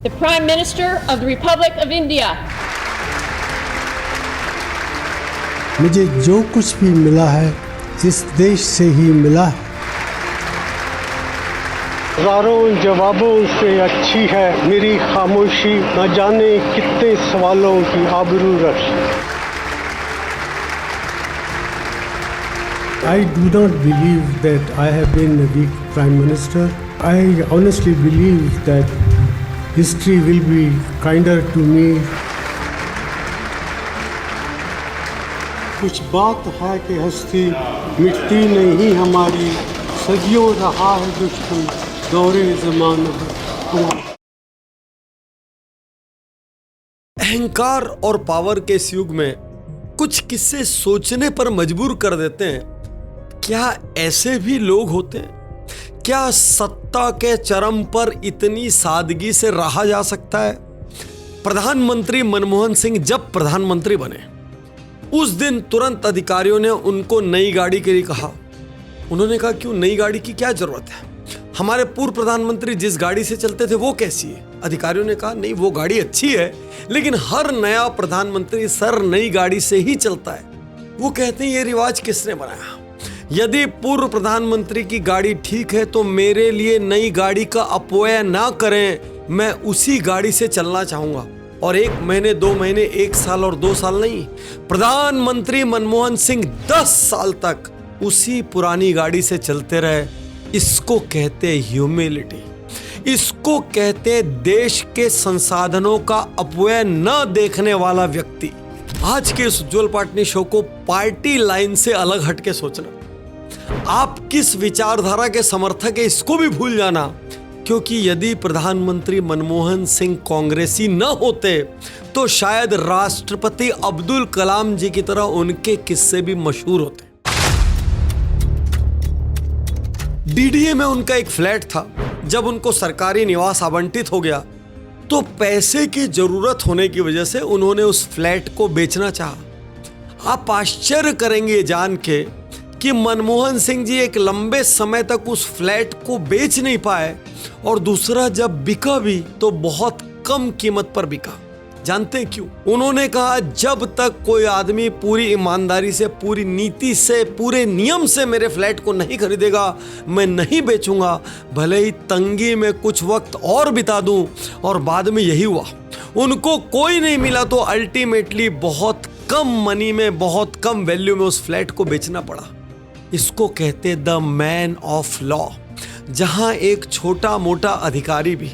The Prime Minister of the Republic of India. मुझे जो कुछ भी मिला है इस देश से ही मिला है। हजारों जवाबों से अच्छी है मेरी खामोशी, न जाने कितने सवालों की आबरू रखी। I do not believe that I have been a weak Prime Minister. I honestly believe that history will be kinder to me. कुछ बात है कि हस्ती मिटती नहीं हमारी, सदियों रहा है दुश्मन दौरे ज़माना हमारा। अहंकार और पावर के इस युग में कुछ किस्से सोचने पर मजबूर कर देते हैं। क्या ऐसे भी लोग होते हैं? क्या सत्ता के चरम पर इतनी सादगी से रहा जा सकता है? प्रधानमंत्री मनमोहन सिंह जब प्रधानमंत्री बने उस दिन तुरंत अधिकारियों ने उनको नई गाड़ी के लिए कहा। उन्होंने कहा क्यों, नई गाड़ी की क्या जरूरत है? हमारे पूर्व प्रधानमंत्री जिस गाड़ी से चलते थे वो कैसी है? अधिकारियों ने कहा नहीं, वो गाड़ी अच्छी है, लेकिन हर नया प्रधानमंत्री सर नई गाड़ी से ही चलता है। वो कहते हैं ये रिवाज किसने बनाया? यदि पूर्व प्रधानमंत्री की गाड़ी ठीक है तो मेरे लिए नई गाड़ी का अपव्यय ना करें, मैं उसी गाड़ी से चलना चाहूंगा। और 1 महीने 2 महीने 1 साल और 2 साल नहीं, प्रधानमंत्री मनमोहन सिंह 10 साल तक उसी पुरानी गाड़ी से चलते रहे। इसको कहते हैं ह्यूमिलिटी, इसको कहते हैं देश के संसाधनों का अपव्यय न देखने वाला व्यक्ति। आज के इस उज्जवल पाटनी शो को पार्टी लाइन से अलग हटके सोचना, आप किस विचारधारा के समर्थक है इसको भी भूल जाना, क्योंकि यदि प्रधानमंत्री मनमोहन सिंह कांग्रेसी न होते तो शायद राष्ट्रपति अब्दुल कलाम जी की तरह उनके किस्से भी मशहूर होते। डीडीए में उनका एक फ्लैट था। जब उनको सरकारी निवास आवंटित हो गया तो पैसे की जरूरत होने की वजह से उन्होंने उस फ्लैट को बेचना चाहा। आप आश्चर्य करेंगे जान के कि मनमोहन सिंह जी एक लंबे समय तक उस फ्लैट को बेच नहीं पाए, और दूसरा जब बिका भी तो बहुत कम कीमत पर बिका। जानते हैं क्यों? उन्होंने कहा जब तक कोई आदमी पूरी ईमानदारी से, पूरी नीति से, पूरे नियम से मेरे फ्लैट को नहीं खरीदेगा, मैं नहीं बेचूंगा। भले ही तंगी में कुछ वक्त और बिता दूं। और बाद में यही हुआ, उनको कोई नहीं मिला तो अल्टीमेटली बहुत कम मनी में, बहुत कम वैल्यू में उस फ्लैट को बेचना पड़ा। इसको कहते द मैन ऑफ लॉ। जहां एक छोटा मोटा अधिकारी भी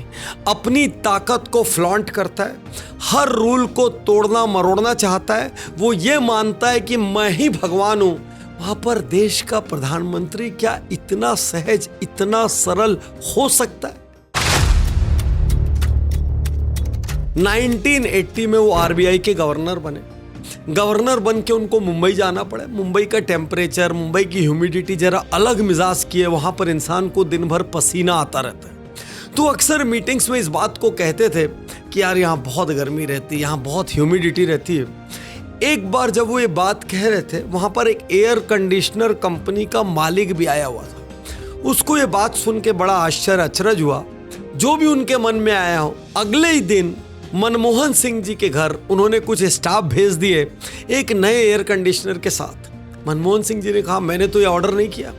अपनी ताकत को फ्लॉन्ट करता है, हर रूल को तोड़ना मरोड़ना चाहता है, वो ये मानता है कि मैं ही भगवान हूं, वहां पर देश का प्रधानमंत्री क्या इतना सहज, इतना सरल हो सकता है? 1980 में वो आरबीआई के गवर्नर बने। गवर्नर बन के उनको मुंबई जाना पड़ा। मुंबई का टेम्परेचर, मुंबई की ह्यूमिडिटी जरा अलग मिजाज की है। वहां पर इंसान को दिन भर पसीना आता रहता है। तो अक्सर मीटिंग्स में इस बात को कहते थे कि यार यहाँ बहुत गर्मी रहती है, यहाँ बहुत ह्यूमिडिटी रहती है। एक बार जब वो ये बात कह रहे थे, वहां पर एक एयर कंडीशनर कंपनी का मालिक भी आया हुआ था। उसको ये बात सुन के बड़ा आश्चर्य, अचरज हुआ। जो भी उनके मन में आया हो, अगले ही दिन मनमोहन सिंह जी के घर उन्होंने कुछ स्टाफ भेज दिए एक नए एयर कंडीशनर के साथ। मनमोहन सिंह जी ने कहा मैंने तो ये ऑर्डर नहीं किया।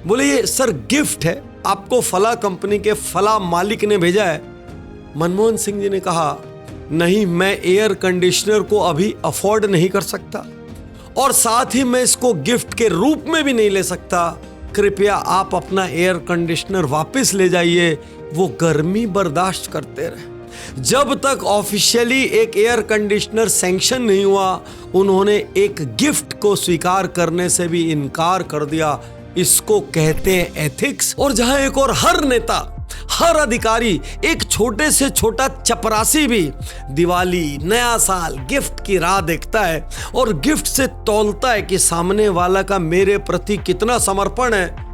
बोले ये सर गिफ्ट है, आपको फला कंपनी के फला मालिक ने भेजा है। मनमोहन सिंह जी ने कहा नहीं, मैं एयर कंडीशनर को अभी अफोर्ड नहीं कर सकता, और साथ ही मैं इसको गिफ्ट के रूप में भी नहीं ले सकता। कृपया आप अपना एयर कंडीशनर वापस ले जाइए। वो गर्मी बर्दाश्त करते रहे। जब तक ऑफिशियली एक एयर कंडीशनर सैंक्शन नहीं हुआ, उन्होंने एक गिफ्ट को स्वीकार करने से भी इनकार कर दिया। इसको कहते हैं एथिक्स। और जहां एक और हर नेता, हर अधिकारी, एक छोटे से छोटा चपरासी भी दिवाली, नया साल, गिफ्ट की राह देखता है और गिफ्ट से तौलता है कि सामने वाला का मेरे प्रति कितना समर्पण है,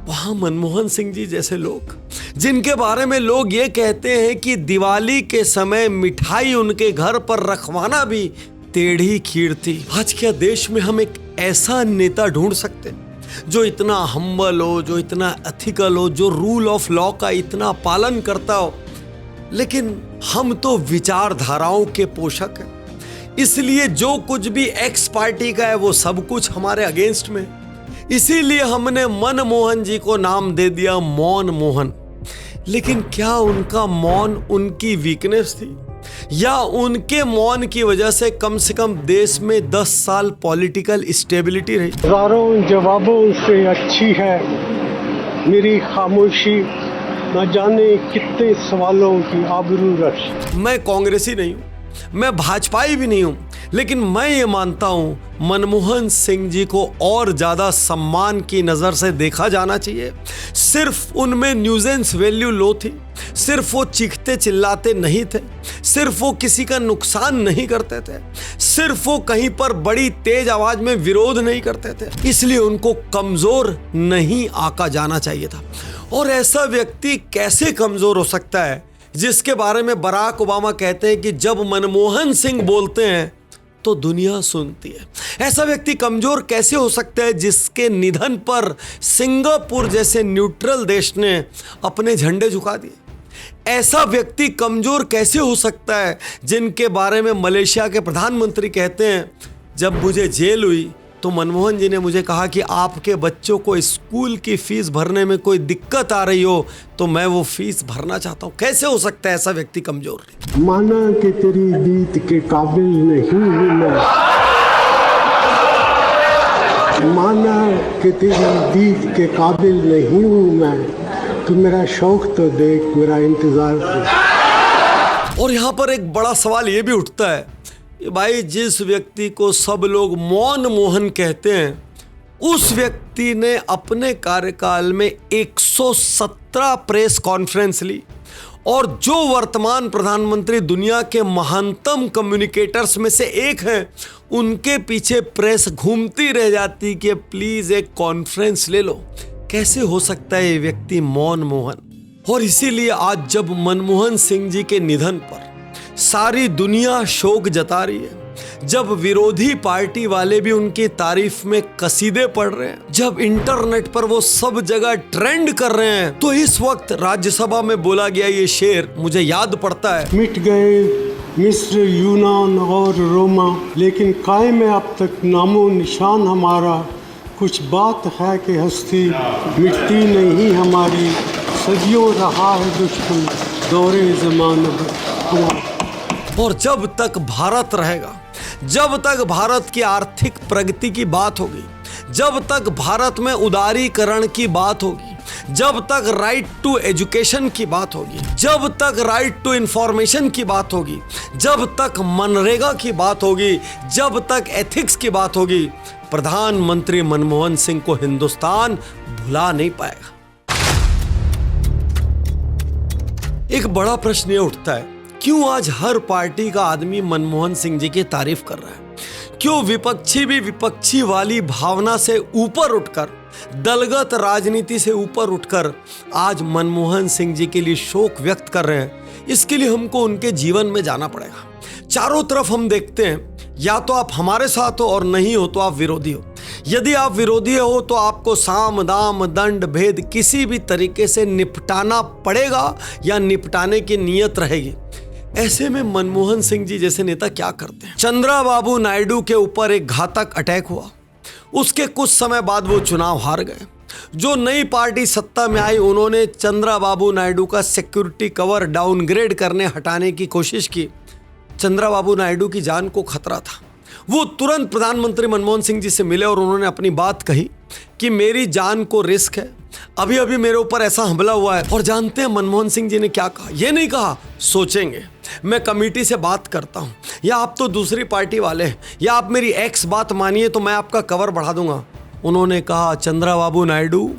वहां मनमोहन सिंह जी जैसे लोग, जिनके बारे में लोग ये कहते हैं कि दिवाली के समय मिठाई उनके घर पर रखवाना भी टेढ़ी खीर थी। आज क्या देश में हम एक ऐसा नेता ढूंढ सकते हैं जो इतना हम्बल हो, जो इतना एथिकल हो, जो रूल ऑफ लॉ का इतना पालन करता हो, लेकिन हम तो विचारधाराओं के पोषक हैं, इसलिए जो कुछ भी एक्स पार्टी का है वो सब कुछ हमारे अगेंस्ट में। इसीलिए हमने मनमोहन जी को नाम दे दिया मौन मोहन। लेकिन क्या उनका मौन उनकी वीकनेस थी, या उनके मौन की वजह से कम देश में 10 साल पॉलिटिकल स्टेबिलिटी रही? हजारों जवाबों से अच्छी है मेरी खामोशी, न जाने कितने सवालों की आबरू रखी। मैं कांग्रेसी नहीं हूं, मैं भाजपाई भी नहीं हूं, लेकिन मैं ये मानता हूं मनमोहन सिंह जी को और ज्यादा सम्मान की नजर से देखा जाना चाहिए। सिर्फ उनमें न्यूजेंस वैल्यू लो थी, सिर्फ वो चीखते चिल्लाते नहीं थे, सिर्फ वो किसी का नुकसान नहीं करते थे, सिर्फ वो कहीं पर बड़ी तेज आवाज में विरोध नहीं करते थे, इसलिए उनको कमजोर नहीं आका जाना चाहिए था। और ऐसा व्यक्ति कैसे कमजोर हो सकता है जिसके बारे में बराक ओबामा कहते हैं कि जब मनमोहन सिंह बोलते हैं तो दुनिया सुनती है। ऐसा व्यक्ति कमजोर कैसे हो सकता है जिसके निधन पर सिंगापुर जैसे न्यूट्रल देश ने अपने झंडे झुका दिए? ऐसा व्यक्ति कमजोर कैसे हो सकता है जिनके बारे में मलेशिया के प्रधानमंत्री कहते हैं जब मुझे जेल हुई तो मनमोहन जी ने मुझे कहा कि आपके बच्चों को स्कूल की फीस भरने में कोई दिक्कत आ रही हो तो मैं वो फीस भरना चाहता हूं। कैसे हो सकता है ऐसा व्यक्ति कमजोर? माना कि तेरी दीद के काबिल नहीं हूँ मैं, माना कि तेरी दीद के काबिल नहीं हूँ मैं, तू मेरा शौक तो देख, मेरा इंतजार कर। और यहाँ पर एक बड़ा सवाल ये भी उठता है कि भाई जिस व्यक्ति को सब लोग मौन मोहन कहते हैं, उस व्यक्ति ने अपने कार्यकाल में 117 प्रेस कॉन्फ्रेंस ली, और जो वर्तमान प्रधानमंत्री दुनिया के महानतम कम्युनिकेटर्स में से एक हैं, उनके पीछे प्रेस घूमती रह जाती कि प्लीज एक कॉन्फ्रेंस ले लो। कैसे हो सकता है ये व्यक्ति मौन मोहन? और इसीलिए आज जब मनमोहन सिंह जी के निधन पर सारी दुनिया शोक जता रही है, जब विरोधी पार्टी वाले भी उनकी तारीफ में कसीदे पढ़ रहे हैं, जब इंटरनेट पर वो सब जगह ट्रेंड कर रहे हैं, तो इस वक्त राज्यसभा में बोला गया ये शेर मुझे याद पड़ता है। मिट गए मिस्र, यूनान और रोमा, लेकिन कायम है अब तक नामो निशान हमारा। कुछ बात है कि हस्ती मिटती नहीं हमारी, सदियों रहा है दुश्मन दौरे ज़माना हमारा। और जब तक भारत रहेगा, जब तक भारत की आर्थिक प्रगति की बात होगी, जब तक भारत में उदारीकरण की बात होगी, जब तक राइट टू एजुकेशन की बात होगी, जब तक राइट टू इंफॉर्मेशन की बात होगी, जब तक मनरेगा की बात होगी, जब तक एथिक्स की बात होगी, प्रधानमंत्री मनमोहन सिंह को हिंदुस्तान भुला नहीं पाएगा। एक बड़ा प्रश्न ये उठता है, क्यों आज हर पार्टी का आदमी मनमोहन सिंह जी की तारीफ कर रहा है? क्यों विपक्षी भी विपक्षी वाली भावना से ऊपर उठकर, दलगत राजनीति से ऊपर उठकर आज मनमोहन सिंह जी के लिए शोक व्यक्त कर रहे हैं? इसके लिए हमको उनके जीवन में जाना पड़ेगा। चारों तरफ हम देखते हैं, या तो आप हमारे साथ हो और नहीं हो तो आप विरोधी हो। यदि आप विरोधी हो तो आपको साम दाम दंड भेद किसी भी तरीके से निपटाना पड़ेगा या निपटाने की नीयत रहेगी। ऐसे में मनमोहन सिंह जी जैसे नेता क्या करते हैं? चंद्राबाबू नायडू के ऊपर एक घातक अटैक हुआ, उसके कुछ समय बाद वो चुनाव हार गए। जो नई पार्टी सत्ता में आई, उन्होंने चंद्राबाबू नायडू का सिक्योरिटी कवर डाउनग्रेड करने हटाने की कोशिश की। चंद्राबाबू नायडू की जान को खतरा था। वो तुरंत प्रधानमंत्री मनमोहन सिंह जी से मिले और उन्होंने अपनी बात कही कि मेरी जान को रिस्क है, अभी अभी मेरे ऊपर ऐसा हमला हुआ है। और जानते हैं मनमोहन सिंह जी ने क्या कहा? ये नहीं कहा सोचेंगे, मैं कमेटी से बात करता हूं, या आप तो दूसरी पार्टी वाले हैं, या आप मेरी एक्स बात मानिए तो मैं आपका कवर बढ़ा दूंगा। उन्होंने कहा चंद्राबाबू नायडू,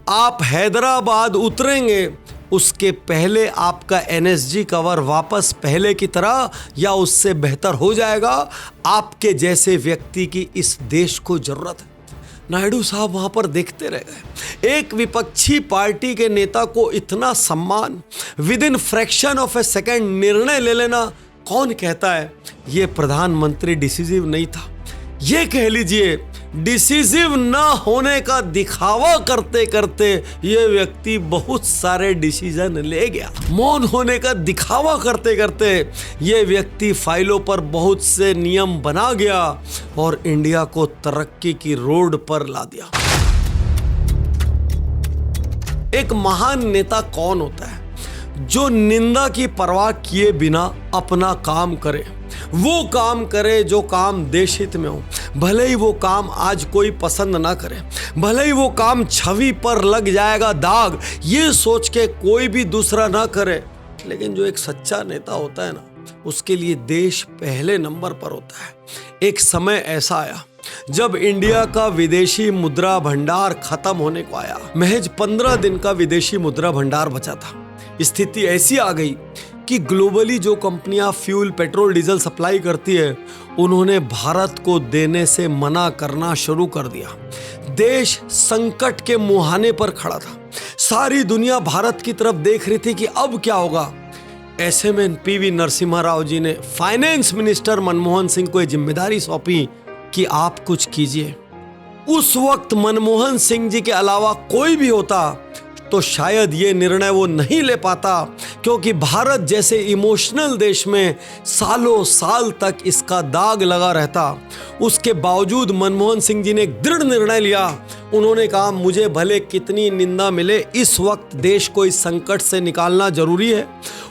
आप हैदराबाद उतरेंगे उसके पहले आपका एनएसजी कवर वापस पहले की तरह या उससे बेहतर हो जाएगा। आपके जैसे व्यक्ति की इस देश को जरूरत है। नायडू साहब वहां पर देखते रह गए। एक विपक्षी पार्टी के नेता को इतना सम्मान, with in fraction of A second निर्णय ले लेना, कौन कहता है ये प्रधानमंत्री डिसिसिव नहीं था? ये कह लीजिए डिसीजिव न होने का दिखावा करते करते ये व्यक्ति बहुत सारे डिसीजन ले गया। मौन होने का दिखावा करते करते ये व्यक्ति फाइलों पर बहुत से नियम बना गया और इंडिया को तरक्की की रोड पर ला दिया। एक महान नेता कौन होता है? जो निंदा की परवाह किए बिना अपना काम करे, वो काम करे जो काम देश हित में हो। भले ही वो काम आज कोई पसंद ना करे, भले ही वो काम छवि पर लग जाएगा दाग, ये सोच के कोई भी दूसरा ना करे, लेकिन जो एक सच्चा नेता होता है ना, उसके लिए देश पहले नंबर पर होता है। एक समय ऐसा आया जब इंडिया का विदेशी मुद्रा भंडार खत्म होने को आया। महज 15 दिन का विदेशी मुद्रा भंडार बचा था। स्थिति ऐसी आ गई कि ग्लोबली जो कंपनियां फ्यूल, पेट्रोल, डीजल सप्लाई करती है, उन्होंने भारत को देने से मना करना शुरू कर दिया। देश संकट के मुहाने पर खड़ा था। सारी दुनिया भारत की तरफ देख रही थी कि अब क्या होगा। ऐसे में पीवी नरसिम्हा राव जी ने फाइनेंस मिनिस्टर मनमोहन सिंह को यह जिम्मेदारी सौंपी कि आप कुछ कीजिए। उस वक्त मनमोहन सिंह जी के अलावा कोई भी होता तो शायद ये निर्णय वो नहीं ले पाता, क्योंकि भारत जैसे इमोशनल देश में सालों साल तक इसका दाग लगा रहता। उसके बावजूद मनमोहन सिंह जी ने एक दृढ़ निर्णय लिया। उन्होंने कहा, मुझे भले कितनी निंदा मिले, इस वक्त देश को इस संकट से निकालना जरूरी है।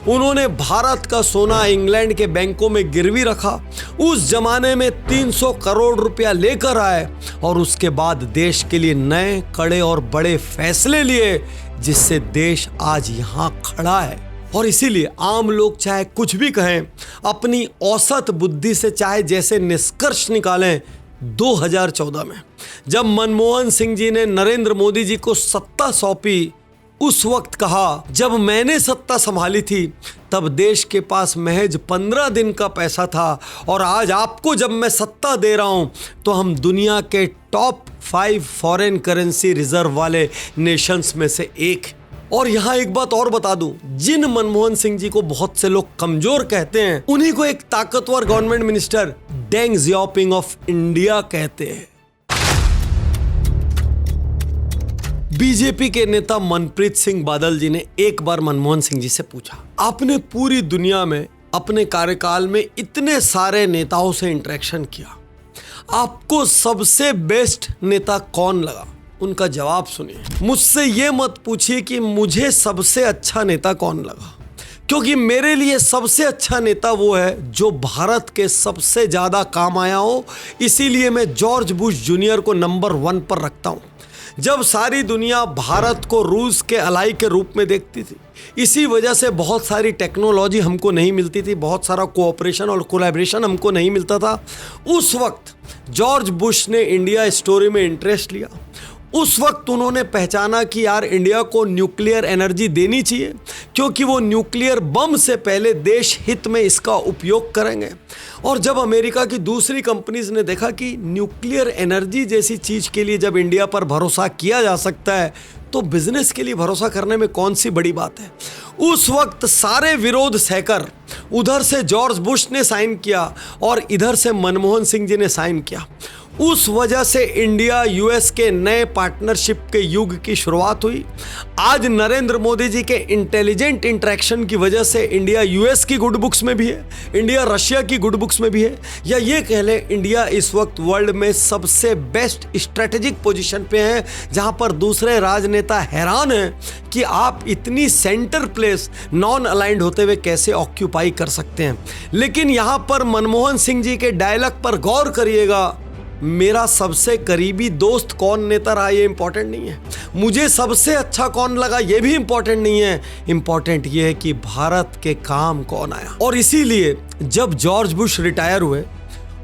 उन्होंने भारत का सोना इंग्लैंड के बैंकों में गिरवी रखा। उस जमाने में 300 करोड़ रुपया लेकर आए और उसके बाद देश के लिए नए, कड़े और बड़े फैसले लिए, जिससे देश आज यहाँ खड़ा है। और इसीलिए आम लोग चाहे कुछ भी कहें, अपनी औसत बुद्धि से चाहे जैसे निष्कर्ष निकालें, 2014 में जब मनमोहन सिंह जी ने नरेंद्र मोदी जी को सत्ता सौंपी, उस वक्त कहा, जब मैंने सत्ता संभाली थी तब देश के पास महज 15 दिन का पैसा था, और आज आपको जब मैं सत्ता दे रहा हूं तो हम दुनिया के टॉप 5 फॉरेन करेंसी रिजर्व वाले नेशंस में से एक। और यहां एक बात और बता दूं, जिन मनमोहन सिंह जी को बहुत से लोग कमजोर कहते हैं, उन्हीं को एक ताकतवर government minister, Deng Xiaoping of India कहते हैं। बीजेपी के नेता मनप्रीत सिंह बादल जी ने एक बार मनमोहन सिंह जी से पूछा, आपने पूरी दुनिया में अपने कार्यकाल में इतने सारे नेताओं से इंटरेक्शन किया, आपको सबसे बेस्ट नेता कौन लगा? उनका जवाब सुनिए। मुझसे ये मत पूछिए कि मुझे सबसे अच्छा नेता कौन लगा, क्योंकि मेरे लिए सबसे अच्छा नेता वो है जो भारत के सबसे ज्यादा काम आया हो। इसीलिए मैं जॉर्ज बुश जूनियर को नंबर 1 पर रखता हूं। जब सारी दुनिया भारत को रूस के अलाई के रूप में देखती थी, इसी वजह से बहुत सारी टेक्नोलॉजी हमको नहीं मिलती थी, बहुत सारा कोऑपरेशन और कोलैबोरेशन हमको नहीं मिलता था। उस वक्त जॉर्ज बुश ने इंडिया स्टोरी में इंटरेस्ट लिया। उस वक्त उन्होंने पहचाना कि यार इंडिया को न्यूक्लियर एनर्जी देनी चाहिए, क्योंकि वो न्यूक्लियर बम से पहले देश हित में इसका उपयोग करेंगे। और जब अमेरिका की दूसरी कंपनीज ने देखा कि न्यूक्लियर एनर्जी जैसी चीज़ के लिए जब इंडिया पर भरोसा किया जा सकता है, तो बिजनेस के लिए भरोसा करने में कौन सी बड़ी बात है। उस वक्त सारे विरोध सहकर उधर से जॉर्ज बुश ने साइन किया और इधर से मनमोहन सिंह जी ने साइन किया। उस वजह से इंडिया यूएस के नए पार्टनरशिप के युग की शुरुआत हुई। आज नरेंद्र मोदी जी के इंटेलिजेंट इंटरेक्शन की वजह से इंडिया यूएस की गुड बुक्स में भी है, इंडिया रशिया की गुड बुक्स में भी है, या ये कह लें इंडिया इस वक्त वर्ल्ड में सबसे बेस्ट स्ट्रेटेजिक पोजीशन पे है, जहां पर दूसरे राजनेता हैरान हैं कि आप इतनी सेंटर प्लेस नॉन अलाइंड होते हुए कैसे ऑक्यूपाई कर सकते हैं। लेकिन यहां पर मनमोहन सिंह जी के डायलॉग पर गौर करिएगा, मेरा सबसे करीबी दोस्त कौन नेता रहा ये इंपॉर्टेंट नहीं है, मुझे सबसे अच्छा कौन लगा ये भी इंपॉर्टेंट नहीं है। इंपॉर्टेंट ये है कि भारत के काम कौन आया। और इसीलिए जब जॉर्ज बुश रिटायर हुए,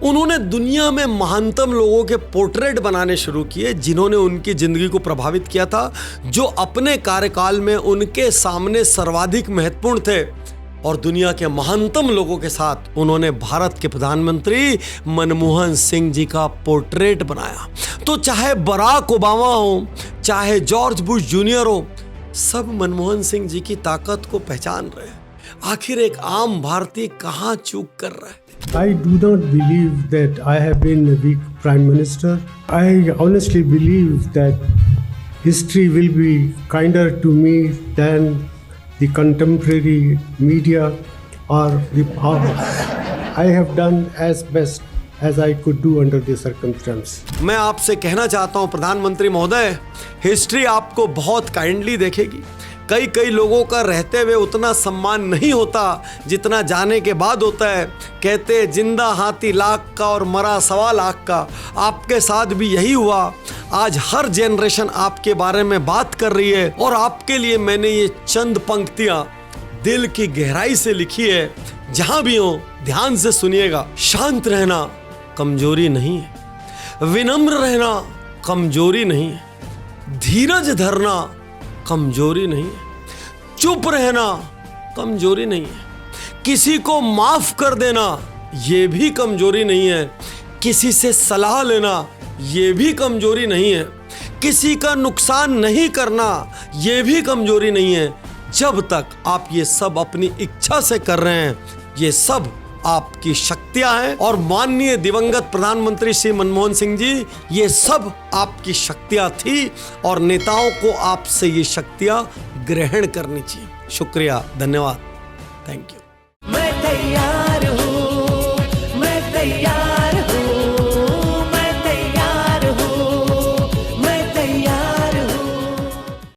उन्होंने दुनिया में महानतम लोगों के पोर्ट्रेट बनाने शुरू किए जिन्होंने उनकी जिंदगी को प्रभावित किया था, जो अपने कार्यकाल में उनके सामने सर्वाधिक महत्वपूर्ण थे। और दुनिया के महानतम लोगों के साथ उन्होंने भारत के प्रधानमंत्री मनमोहन सिंह जी का पोर्ट्रेट बनाया। तो चाहे बराक ओबामा हो, चाहे जॉर्ज बुश जूनियर हो, सब मनमोहन सिंह जी की ताकत को पहचान रहे हैं। आखिर एक आम भारतीय कहाँ चूक कर रहा है? I do not believe that I have been a weak prime minister. I honestly believe that history will be kinder to me than the contemporary media or the I have done as best as I could do under the circumstance. मैं आपसे कहना चाहता हूं प्रधानमंत्री महोदय, history आपको बहुत kindly देखेगी। कई लोगों का रहते हुए उतना सम्मान नहीं होता जितना जाने के बाद होता है। कहते जिंदा हाथी लाख का और मरा 1.25 लाख का। आपके साथ भी यही हुआ। आज हर जनरेशन आपके बारे में बात कर रही है और आपके लिए मैंने ये चंद पंक्तियां दिल की गहराई से लिखी है। जहां भी हो ध्यान से सुनिएगा। शांत रहना कमजोरी नहीं है, विनम्र रहना कमजोरी नहीं है, धीरज धरना कमजोरी नहीं है, चुप रहना कमजोरी नहीं है, किसी को माफ कर देना ये भी कमजोरी नहीं है, किसी से सलाह लेना ये भी कमजोरी नहीं है, किसी का नुकसान नहीं करना ये भी कमजोरी नहीं है। जब तक आप ये सब अपनी इच्छा से कर रहे हैं, ये सब आपकी शक्तियां हैं। और माननीय दिवंगत प्रधानमंत्री श्री मनमोहन सिंह जी, ये सब आपकी शक्तियां थी और नेताओं को आपसे ये शक्तियां ग्रहण करनी चाहिए। शुक्रिया, धन्यवाद, थैंक यू। मैं तैयार हूँ, मैं तैयार